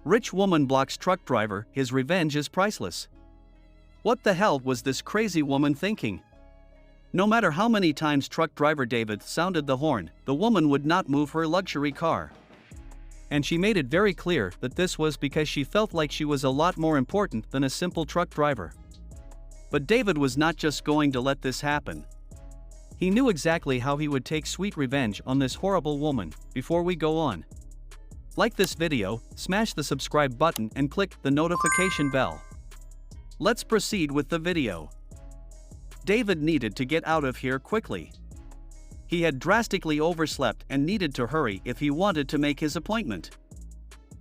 Rich woman blocks truck driver, his revenge is priceless. What the hell was this crazy woman thinking? No matter how many times truck driver David sounded the horn, the woman would not move her luxury car. And she made it very clear that this was because she felt like she was a lot more important than a simple truck driver. But David was not just going to let this happen. He knew exactly how he would take sweet revenge on this horrible woman. Before we go on, like this video, smash the subscribe button and click the notification bell. Let's proceed with the video. David needed to get out of here quickly. He had drastically overslept and needed to hurry if he wanted to make his appointment.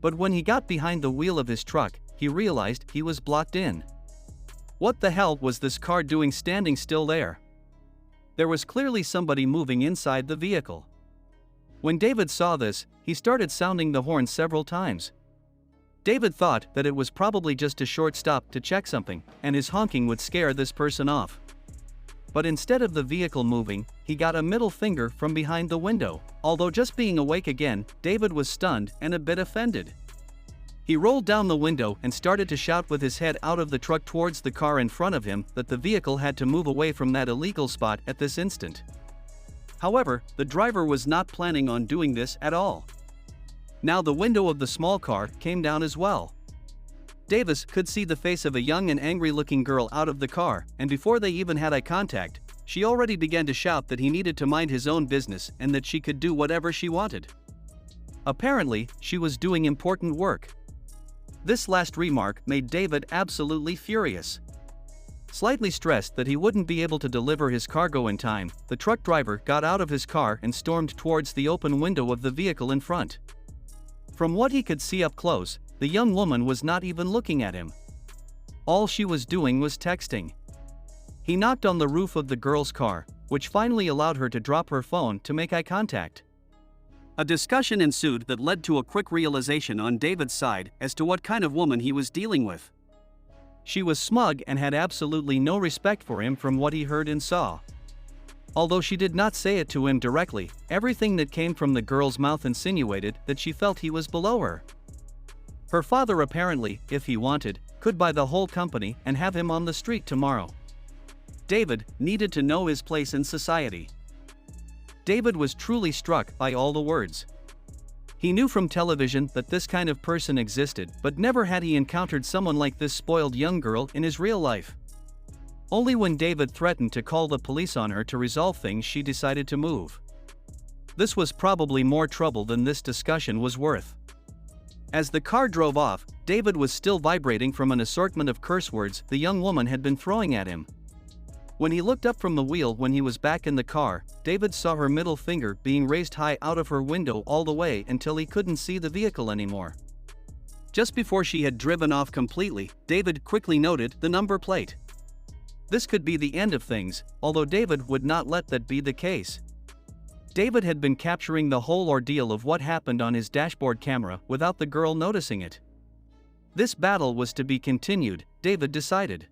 But when he got behind the wheel of his truck, he realized he was blocked in. What the hell was this car doing standing still there? There was clearly somebody moving inside the vehicle. When David saw this, he started sounding the horn several times. David thought that it was probably just a short stop to check something, and his honking would scare this person off. But instead of the vehicle moving, he got a middle finger from behind the window. Although just being awake again, David was stunned and a bit offended. He rolled down the window and started to shout with his head out of the truck towards the car in front of him that the vehicle had to move away from that illegal spot at this instant. However, the driver was not planning on doing this at all. Now the window of the small car came down as well. Davis could see the face of a young and angry-looking girl out of the car, and before they even had eye contact, she already began to shout that he needed to mind his own business and that she could do whatever she wanted. Apparently, she was doing important work. This last remark made David absolutely furious. Slightly stressed that he wouldn't be able to deliver his cargo in time, the truck driver got out of his car and stormed towards the open window of the vehicle in front. From what he could see up close, the young woman was not even looking at him. All she was doing was texting. He knocked on the roof of the girl's car, which finally allowed her to drop her phone to make eye contact. A discussion ensued that led to a quick realization on David's side as to what kind of woman he was dealing with. She was smug and had absolutely no respect for him from what he heard and saw. Although she did not say it to him directly, everything that came from the girl's mouth insinuated that she felt he was below her. Her father apparently, if he wanted, could buy the whole company and have him on the street tomorrow. David needed to know his place in society. David was truly struck by all the words. He knew from television that this kind of person existed, but never had he encountered someone like this spoiled young girl in his real life. Only when David threatened to call the police on her to resolve things she decided to move. This was probably more trouble than this discussion was worth. As the car drove off, David was still vibrating from an assortment of curse words the young woman had been throwing at him. When he looked up from the wheel when he was back in the car, David saw her middle finger being raised high out of her window all the way until he couldn't see the vehicle anymore. Just before she had driven off completely, David quickly noted the number plate. This could be the end of things, although David would not let that be the case. David had been capturing the whole ordeal of what happened on his dashboard camera without the girl noticing it. This battle was to be continued, David decided.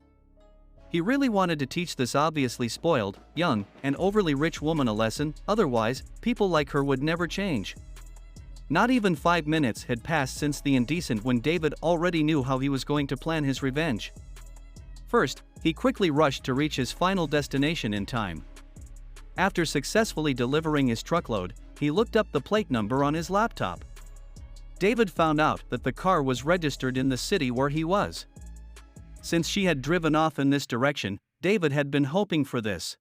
He really wanted to teach this obviously spoiled, young, and overly rich woman a lesson, otherwise, people like her would never change. Not even 5 minutes had passed since the indecent when David already knew how he was going to plan his revenge. First, he quickly rushed to reach his final destination in time. After successfully delivering his truckload, he looked up the plate number on his laptop. David found out that the car was registered in the city where he was. Since she had driven off in this direction, David had been hoping for this.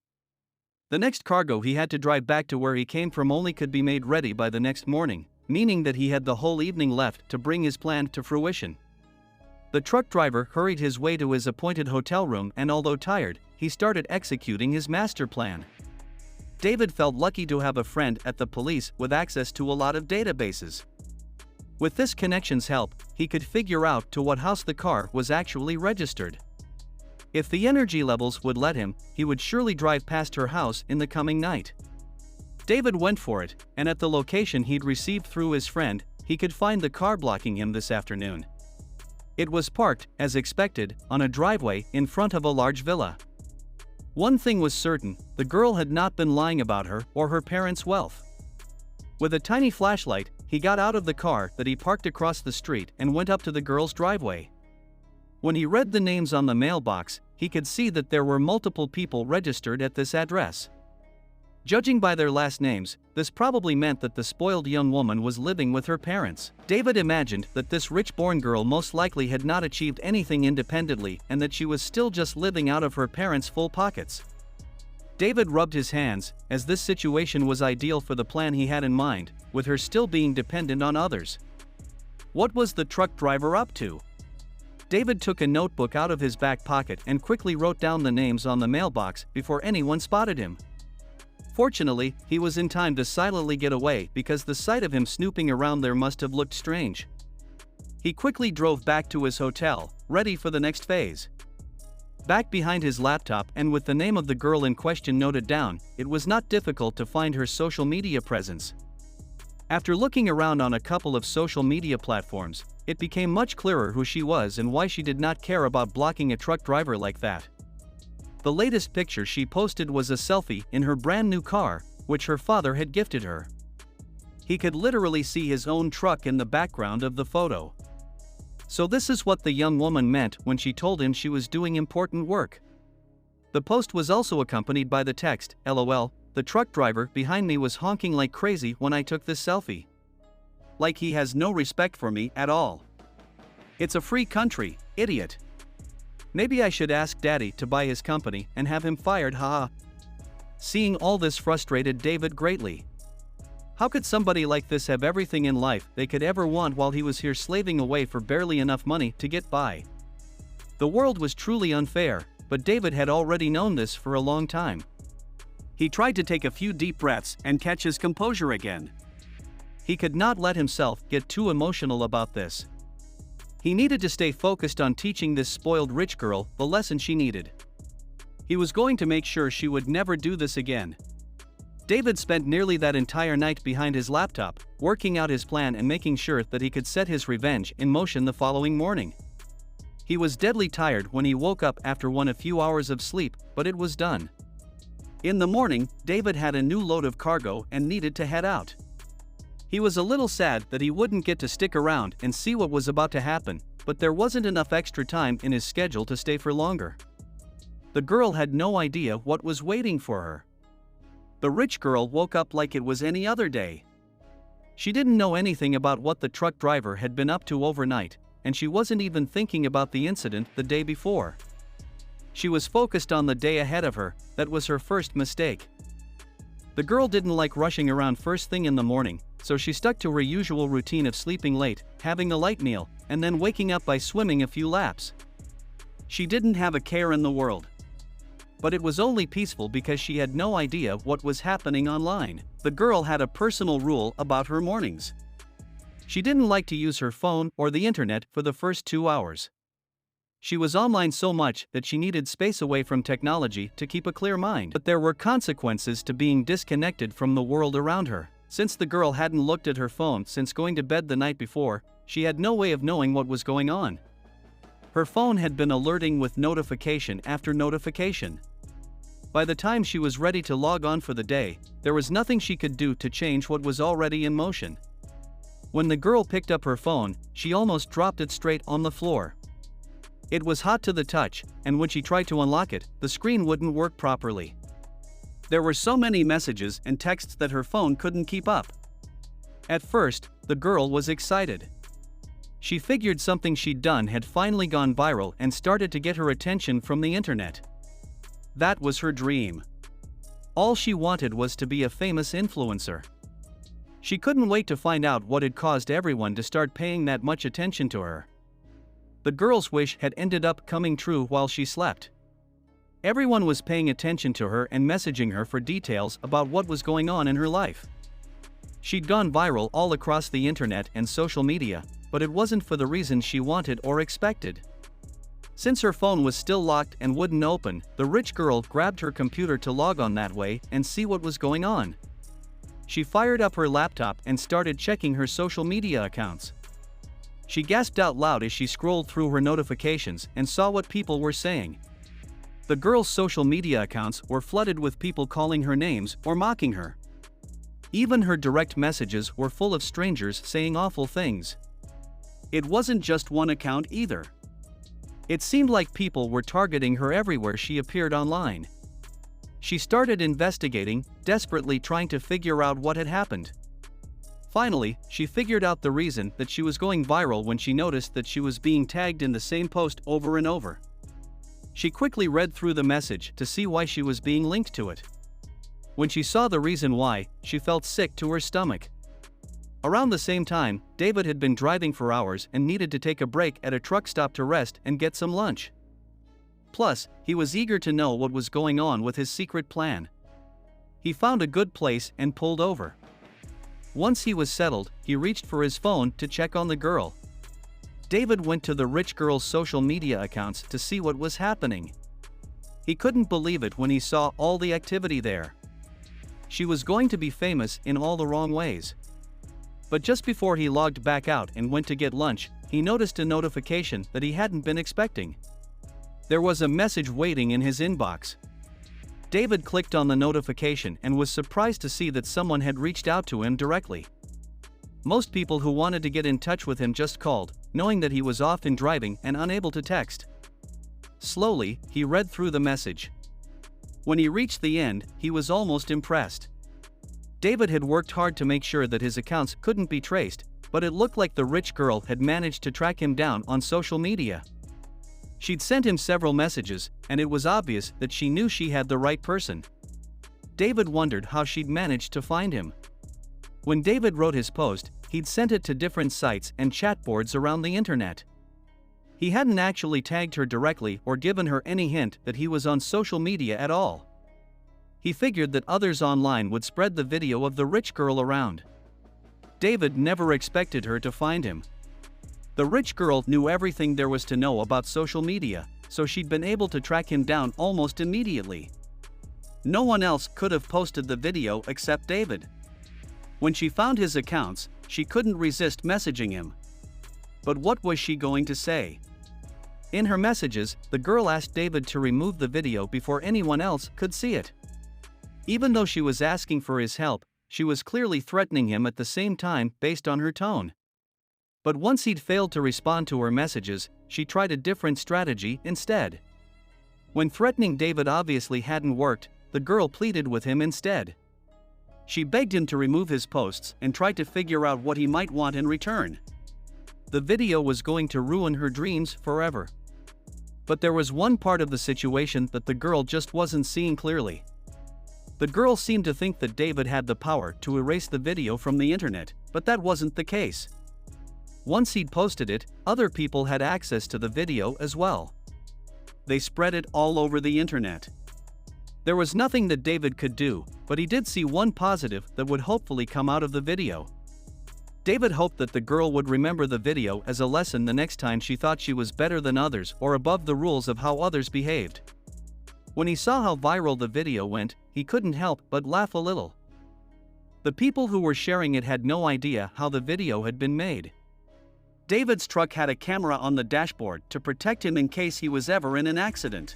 The next cargo he had to drive back to where he came from only could be made ready by the next morning, meaning that he had the whole evening left to bring his plan to fruition. The truck driver hurried his way to his appointed hotel room, and although tired, he started executing his master plan. David felt lucky to have a friend at the police with access to a lot of databases. With this connection's help, he could figure out to what house the car was actually registered. If the energy levels would let him, he would surely drive past her house in the coming night. David went for it, and at the location he'd received through his friend, he could find the car blocking him this afternoon. It was parked, as expected, on a driveway in front of a large villa. One thing was certain, the girl had not been lying about her or her parents' wealth. With a tiny flashlight, he got out of the car that he parked across the street and went up to the girl's driveway. When he read the names on the mailbox, he could see that there were multiple people registered at this address. Judging by their last names, this probably meant that the spoiled young woman was living with her parents. David imagined that this rich-born girl most likely had not achieved anything independently and that she was still just living out of her parents' full pockets. David rubbed his hands, as this situation was ideal for the plan he had in mind, with her still being dependent on others. What was the truck driver up to? David took a notebook out of his back pocket and quickly wrote down the names on the mailbox before anyone spotted him. Fortunately, he was in time to silently get away because the sight of him snooping around there must have looked strange. He quickly drove back to his hotel, ready for the next phase. Back behind his laptop and with the name of the girl in question noted down, it was not difficult to find her social media presence. After looking around on a couple of social media platforms, it became much clearer who she was and why she did not care about blocking a truck driver like that. The latest picture she posted was a selfie in her brand new car, which her father had gifted her. He could literally see his own truck in the background of the photo. So this is what the young woman meant when she told him she was doing important work. The post was also accompanied by the text, "LOL, the truck driver behind me was honking like crazy when I took this selfie. Like he has no respect for me at all. It's a free country, idiot. Maybe I should ask Daddy to buy his company and have him fired, haha." Seeing all this frustrated David greatly. How could somebody like this have everything in life they could ever want while he was here slaving away for barely enough money to get by? The world was truly unfair, but David had already known this for a long time. He tried to take a few deep breaths and catch his composure again. He could not let himself get too emotional about this. He needed to stay focused on teaching this spoiled rich girl the lesson she needed. He was going to make sure she would never do this again. David spent nearly that entire night behind his laptop, working out his plan and making sure that he could set his revenge in motion the following morning. He was deadly tired when he woke up after a few hours of sleep, but it was done. In the morning, David had a new load of cargo and needed to head out. He was a little sad that he wouldn't get to stick around and see what was about to happen, but there wasn't enough extra time in his schedule to stay for longer. The girl had no idea what was waiting for her. The rich girl woke up like it was any other day. She didn't know anything about what the truck driver had been up to overnight, and she wasn't even thinking about the incident the day before. She was focused on the day ahead of her. That was her first mistake. The girl didn't like rushing around first thing in the morning, so she stuck to her usual routine of sleeping late, having a light meal, and then waking up by swimming a few laps. She didn't have a care in the world. But it was only peaceful because she had no idea what was happening online. The girl had a personal rule about her mornings. She didn't like to use her phone or the internet for the first 2 hours. She was online so much that she needed space away from technology to keep a clear mind. But there were consequences to being disconnected from the world around her. Since the girl hadn't looked at her phone since going to bed the night before, she had no way of knowing what was going on. Her phone had been alerting with notification after notification. By the time she was ready to log on for the day, there was nothing she could do to change what was already in motion. When the girl picked up her phone, she almost dropped it straight on the floor. It was hot to the touch, and when she tried to unlock it, the screen wouldn't work properly. There were so many messages and texts that her phone couldn't keep up. At first, the girl was excited. She figured something she'd done had finally gone viral and started to get her attention from the internet. That was her dream. All she wanted was to be a famous influencer. She couldn't wait to find out what had caused everyone to start paying that much attention to her. The girl's wish had ended up coming true while she slept. Everyone was paying attention to her and messaging her for details about what was going on in her life. She'd gone viral all across the internet and social media, but it wasn't for the reason she wanted or expected. Since her phone was still locked and wouldn't open, the rich girl grabbed her computer to log on that way and see what was going on. She fired up her laptop and started checking her social media accounts. She gasped out loud as she scrolled through her notifications and saw what people were saying. The girl's social media accounts were flooded with people calling her names or mocking her. Even her direct messages were full of strangers saying awful things. It wasn't just one account either. It seemed like people were targeting her everywhere she appeared online. She started investigating, desperately trying to figure out what had happened. Finally, she figured out the reason that she was going viral when she noticed that she was being tagged in the same post over and over. She quickly read through the message to see why she was being linked to it. When she saw the reason why, she felt sick to her stomach. Around the same time, David had been driving for hours and needed to take a break at a truck stop to rest and get some lunch. Plus, he was eager to know what was going on with his secret plan. He found a good place and pulled over. Once he was settled, he reached for his phone to check on the girl. David went to the rich girl's social media accounts to see what was happening. He couldn't believe it when he saw all the activity there. She was going to be famous in all the wrong ways. But just before he logged back out and went to get lunch, he noticed a notification that he hadn't been expecting. There was a message waiting in his inbox. David clicked on the notification and was surprised to see that someone had reached out to him directly. Most people who wanted to get in touch with him just called, knowing that he was often driving and unable to text. Slowly, he read through the message. When he reached the end, he was almost impressed. David had worked hard to make sure that his accounts couldn't be traced, but it looked like the rich girl had managed to track him down on social media. She'd sent him several messages, and it was obvious that she knew she had the right person. David wondered how she'd managed to find him. When David wrote his post, he'd sent it to different sites and chat boards around the internet. He hadn't actually tagged her directly or given her any hint that he was on social media at all. He figured that others online would spread the video of the rich girl around. David never expected her to find him. The rich girl knew everything there was to know about social media, so she'd been able to track him down almost immediately. No one else could have posted the video except David. When she found his accounts, she couldn't resist messaging him. But what was she going to say? In her messages, the girl asked David to remove the video before anyone else could see it. Even though she was asking for his help, she was clearly threatening him at the same time based on her tone. But once he'd failed to respond to her messages, she tried a different strategy instead. When threatening David obviously hadn't worked, the girl pleaded with him instead. She begged him to remove his posts and tried to figure out what he might want in return. The video was going to ruin her dreams forever. But there was one part of the situation that the girl just wasn't seeing clearly. The girl seemed to think that David had the power to erase the video from the internet, but that wasn't the case. Once he'd posted it, other people had access to the video as well. They spread it all over the internet. There was nothing that David could do, but he did see one positive that would hopefully come out of the video. David hoped that the girl would remember the video as a lesson the next time she thought she was better than others or above the rules of how others behaved. When he saw how viral the video went, he couldn't help but laugh a little. The people who were sharing it had no idea how the video had been made. David's truck had a camera on the dashboard to protect him in case he was ever in an accident.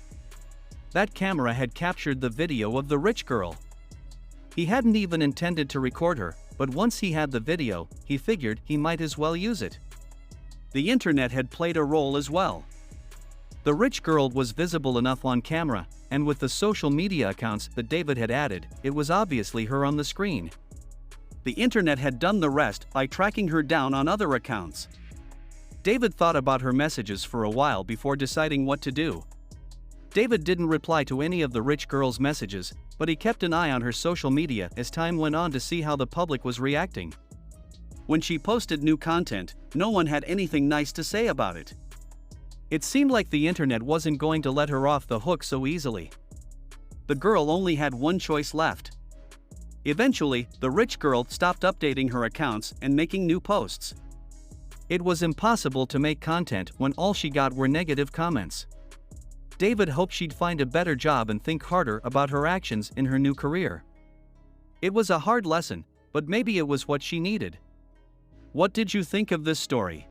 That camera had captured the video of the rich girl. He hadn't even intended to record her, but once he had the video, he figured he might as well use it. The internet had played a role as well. The rich girl was visible enough on camera, and with the social media accounts that David had added, it was obviously her on the screen. The internet had done the rest by tracking her down on other accounts. David thought about her messages for a while before deciding what to do. David didn't reply to any of the rich girl's messages, but he kept an eye on her social media as time went on to see how the public was reacting. When she posted new content, no one had anything nice to say about it. It seemed like the internet wasn't going to let her off the hook so easily. The girl only had one choice left. Eventually, the rich girl stopped updating her accounts and making new posts. It was impossible to make content when all she got were negative comments. David hoped she'd find a better job and think harder about her actions in her new career. It was a hard lesson, but maybe it was what she needed. What did you think of this story?